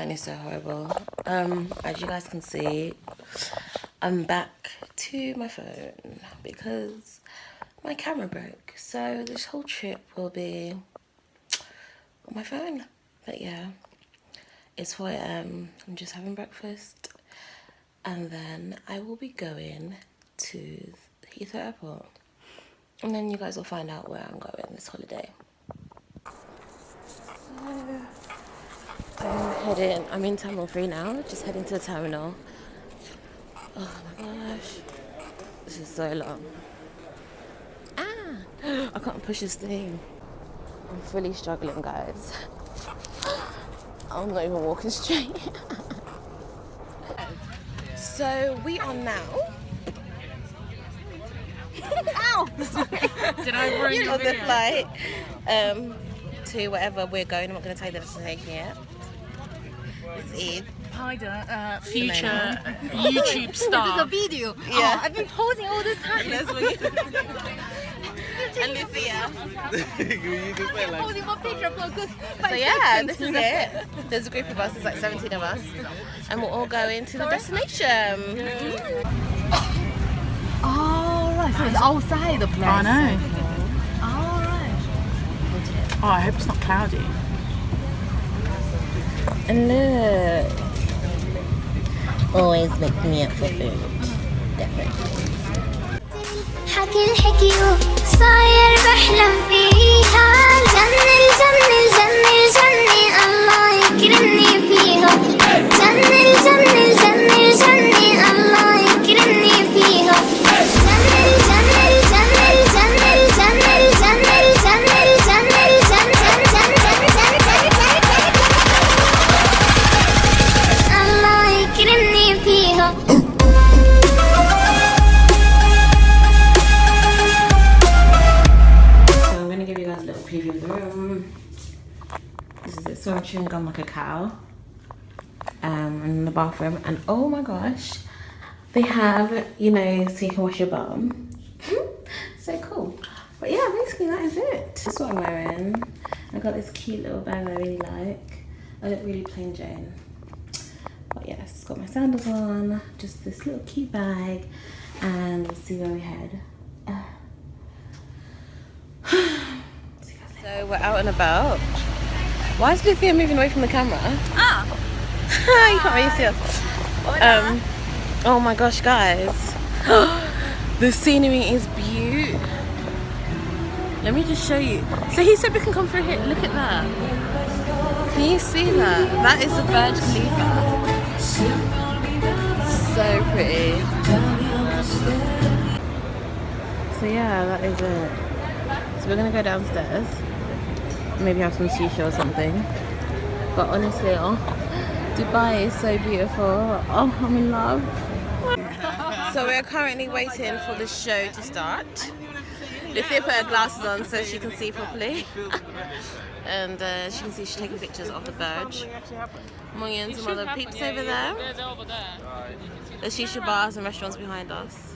lighting is so horrible. As you guys can see, I'm back to my phone because my camera broke. So this whole trip will be on my phone. But yeah, it's 4 AM. I'm just having breakfast. And then I will be going to Heathrow Airport. And then you guys will find out where I'm going this holiday. I'm in Terminal 3 now, just heading to the terminal. Oh my gosh, this is so long. I can't push this thing. I'm fully struggling, guys. I'm not even walking straight. So we are now. Ow! Did I ruin your on the video? flight to wherever we're going. I'm not going to tell you the destination yet. It's Eve. Ida, future YouTube star. This is a video. Yeah. Oh, I've been posing all this time. That's what you and Lucia. Posing my picture for a good 5 So yeah, seconds. this is it. There's a group of us, there's like 17 of us. And we're all going to the destination. Oh, right. So it's outside the place. I know. All right. Oh, I hope it's not cloudy. And look. Always make me up for food. Definitely. حكي الحكي صاير بحلم فيها الجنة الجنة الجنة الجنة الله يكرمني فيها الجنة الجنة الجنة الجنة الله يكرمني فيها الجنة الجنة الجنة الجنة الجنة الجنة الجنة الجنة الجنة الله يكرمني فيها. Preview of the room. This is it, so I'm chewing gum like a cow. In the bathroom, and oh my gosh, they have, you know, so you can wash your bum. So cool. But yeah, basically that is it. This is what I'm wearing. I got this cute little bag I really like. I look really plain Jane. But yes, it's got my sandals on, just this little cute bag, and we'll see where we head. So we're out and about. Why is Lucia moving away from the camera? You can't really see us. Oh my gosh, guys. The scenery is beautiful. Let me just show you. So he said we can come through here. Look at that. Can you see that? That is the Burj Khalifa. So pretty. So yeah, that is it. So we're gonna go downstairs. Maybe have some shisha or something. But honestly, Dubai is so beautiful. Oh, I'm in love. So we're currently waiting for the show to start. Lucia put her glasses on so she can see properly. And she can see she's taking pictures of the Burj. Mongi and some other peeps over there. There's shisha bars and restaurants behind us.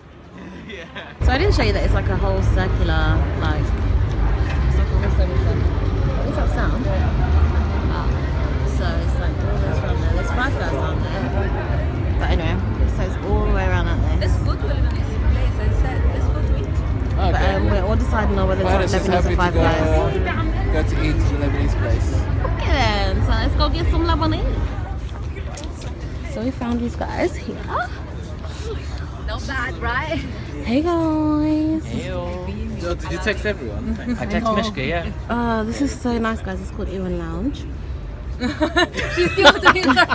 So I didn't show you that it's like a whole circular, like, it's like a whole semicircle. What is that sound? So it's like all this around there. There's 5 guys down there. But anyway, so it's all the way around out there. Let's go to a Lebanese place and say, let's go to eat. Okay. But we're all deciding on whether it's Lebanese or 5 guys. Go to eat to the Lebanese place. Okay then, so let's go get some Lebanese. So we found these guys here. Not bad, right? Hey guys. Did you text everyone? I text Mishka, yeah. This is so nice, guys. It's called Ewan Lounge. She's still doing that.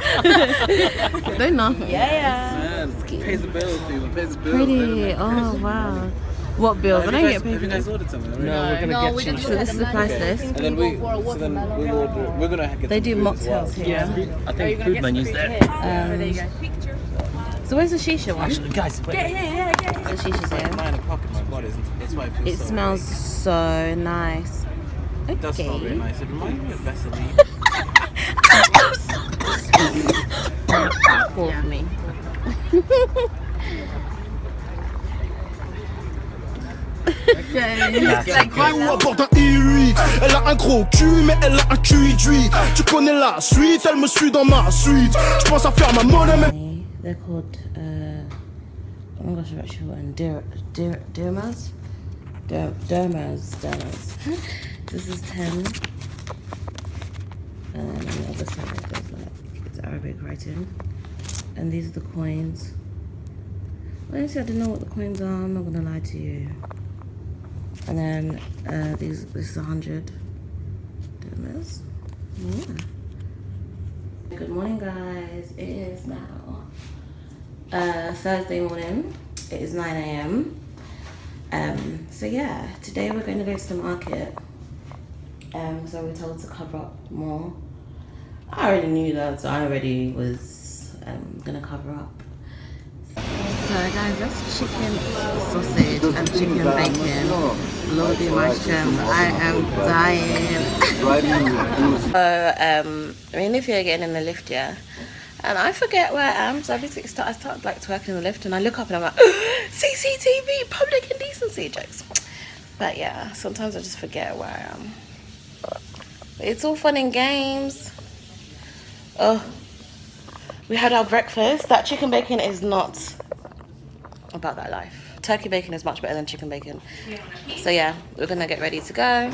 Don't know. Man, pays the bills, people. Pays the bills. Pretty. Oh wow. What bills? I don't get paid Have for you guys this. ordered something already? No, we're gonna we get just cheese. So this is the price list. And then we'll order. We're gonna get. They some do food as well. mocktails here. Yeah, I think food menu's there. So where's the shisha one? Actually, guys, wait. Get here, yeah, get here. The shisha's here. 9 o'clock in my body, isn't it? That's why it feels It so smells so nice. It does smell very Okay. nice. It reminds me of Vaseline. Pour for me. Ou apporte un I8. Elle a un gros cul, mais elle a un cul cuit. Tu connais la suite, elle me suit dans ma suite. Je pense à faire ma monnaie, mais. They're called, oh my gosh, I've actually forgotten. Dermas? This is 10. And then on the other side, there's like, it's Arabic writing. And these are the coins. Honestly, I don't know what the coins are, I'm not gonna lie to you. And then this is 100 dirhams. Yeah. Good morning, guys. It is now Thursday morning. It is 9 a.m. So yeah, today we're going to go to the market. So we're told to cover up more. I already knew that, so I already was gonna cover up. So guys, that's chicken sausage and chicken bacon. Lord be my strength, I am dying. So I mean, if you're getting in the lift, yeah, and I forget where I am, so I basically I started like twerking in the lift, and I look up and I'm like, CCTV, public indecency jokes. But yeah, sometimes I just forget where I am. It's all fun and games. Oh, we had our breakfast. That chicken bacon is not about that life. Turkey bacon is much better than chicken bacon. So yeah, we're gonna get ready to go.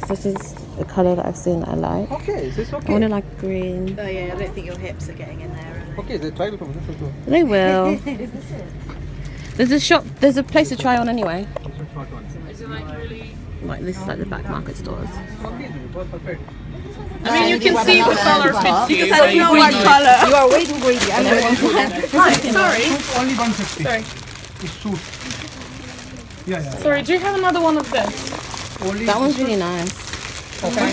This is a colour that I've seen that I like. Okay, is this okay? I want to like green. Oh yeah, I don't think your hips are getting in there. Okay, they try it from this also. They will. Is this it? There's a shop, there's a place to try on anyway. Is it like really? Like this is like the back market stores. Okay, perfect. I mean, you can see the colour fits you. Because I don't know what colour. You are way too greedy. I know. Right, sorry. Only 150. Sorry. It suits. Yeah. Sorry, do you have another one of this? Only That one's really nice. open.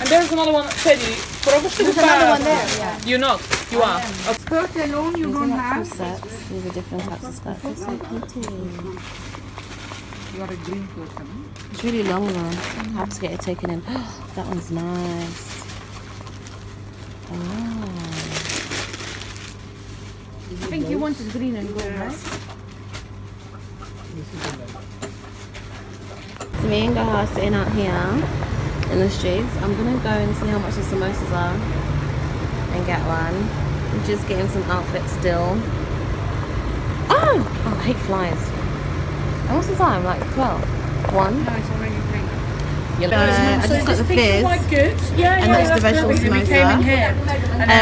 And there's another one, Teddy. There's another one there, yeah. You're not. You are. Skirt alone you These are don't like have. full sets. These are different types of skirts. They're so pretty. You got a green person. It's really long though. I have to get it taken in. That one's nice. Oh. I think you wanted green and gold, right? Me and Gaha are sitting out here in the streets. I'm gonna go and see how much the samosas are and get one. I'm just getting some outfits still. Oh, I hate flies. And what's the time? Like 12? 1? No, it's already green. I just got the fizz. Quite good. Yeah, And that's the vegetable samosa. We came in here.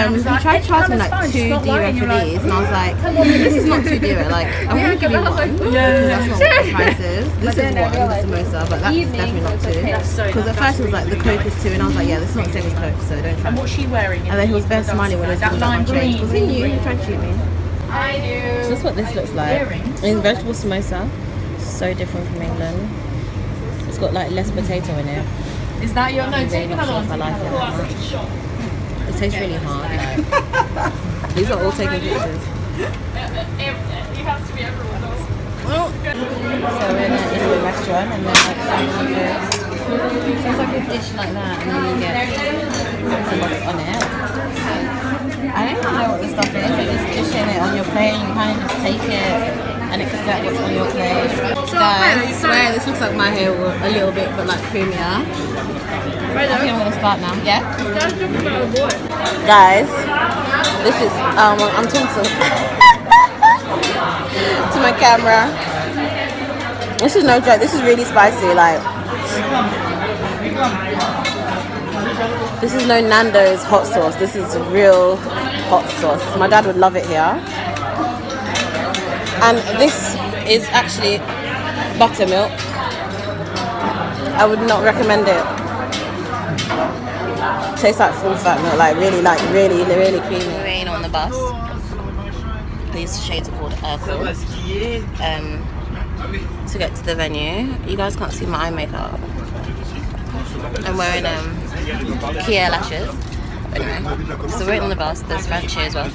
He tried to charge me like 2 dirham for these, and I was like, this is not 2 dirham. Like, I'm gonna give you 1. That's not what the price is. This is 1, the samosa, but that's definitely not 2. Because at first it was like the Coke is 2, and I was like, yeah, this is not the same as Coke, so don't try. And what's she wearing? And then he was very smiling when I was that giving lime my change. green. Because he knew he tried to shoot me. I do. So that's what this looks like. It's vegetable samosa. So different from England. It's got like less potato in it. Is that your? No, I'm take really not another sure one. if I like it that much. It tastes really hard. Like. These are all taking pictures. You have to be everyone else. So we're in an Indian restaurant and there's like some food. So it's like a dish like that and then you get what's on it. I don't even know what the stuff is. They're just dishing it on your plate and you kind of just take it and accept what's on your plate. Guys, I swear this looks like my hair a little bit but like creamier. I think I'm gonna start now. Yeah? Guys, this is I'm talking to my camera. This is no joke, this is really spicy, like this is no Nando's hot sauce, this is real hot sauce. My dad would love it here. And this is actually buttermilk. I would not recommend it. Tastes like full fat milk, like really creamy. Rain on the bus. These shades are called Urkel. To get to the venue. You guys can't see my eye makeup. I'm wearing Kia lashes. Anyway, so we're in the bus. There's French here as well.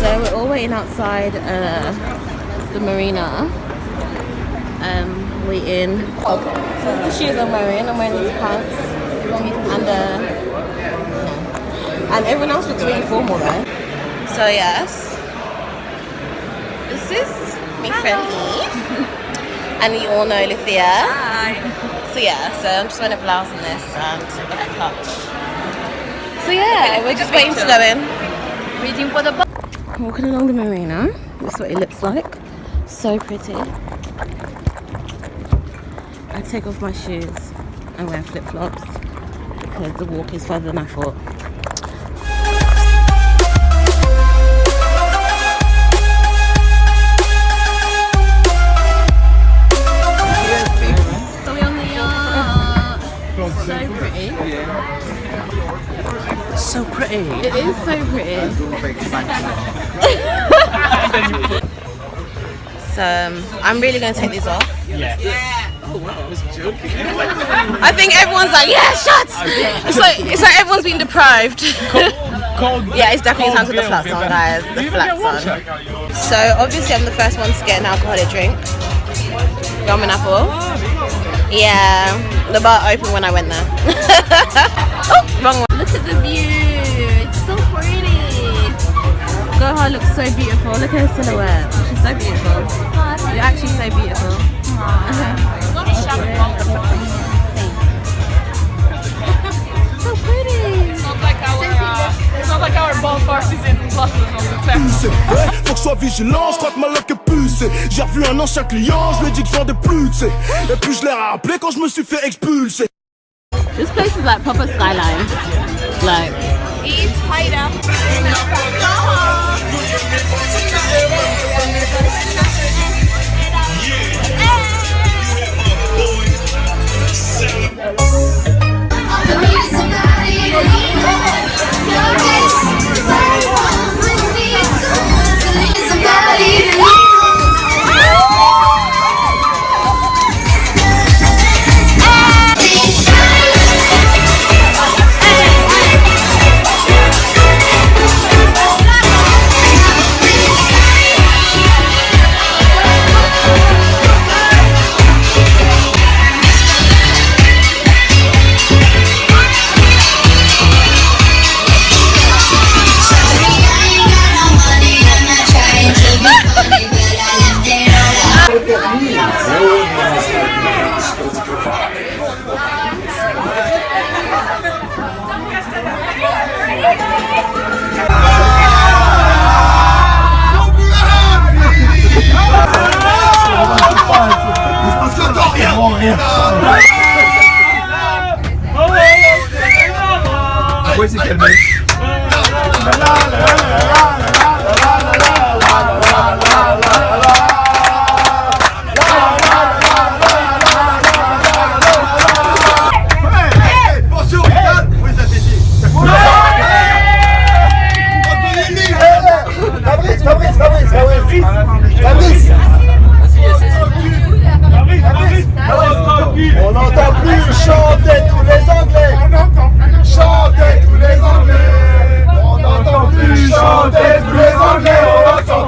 So we're all waiting outside the Marina. Waiting. Okay. So the shoes I'm wearing. I'm wearing these pants and everyone else looks really formal though. So yes, this is my friend Eve, and you all know Luthia. Hi. So yeah, so I'm just wearing a blouse and this and a clutch. So yeah, we're just waiting to go in. Waiting for the bus. Walking along the Marina. This is what it looks like. So pretty. I take off my shoes and wear flip-flops because the walk is further than I thought. So we're on the yacht. So pretty. So pretty. It is so pretty. So I'm really going to take these off. Yeah. Oh wow, I was joking. I think everyone's like, yeah, shut! It's like everyone's been deprived. Yeah, it's definitely time to put the flats on, guys. The flats on. So obviously I'm the first one to get an alcoholic drink. Rum and apple. Yeah, the bar opened when I went there. Oh, wrong one. Look at the view. It's so pretty. Goha looks so beautiful. Look at her silhouette. She's so beautiful. You're actually so beautiful. So pretty. It's not like our ball parties in London all the time. Faut que je sois vigilant, je crois que ma loque est pucée. J'ai revu un ancien client, je lui ai dit que je vendais plus, tu sais. Et puis je l'ai rappelé quand je me suis fait expulser. This place is like proper skyline. Like. Eve, hide up. Ouais, c'est quel mec? On n'entend plus chanter tous les Anglais. Chanter tous les Anglais. On n'entend plus chanter tous les Anglais. On n'entend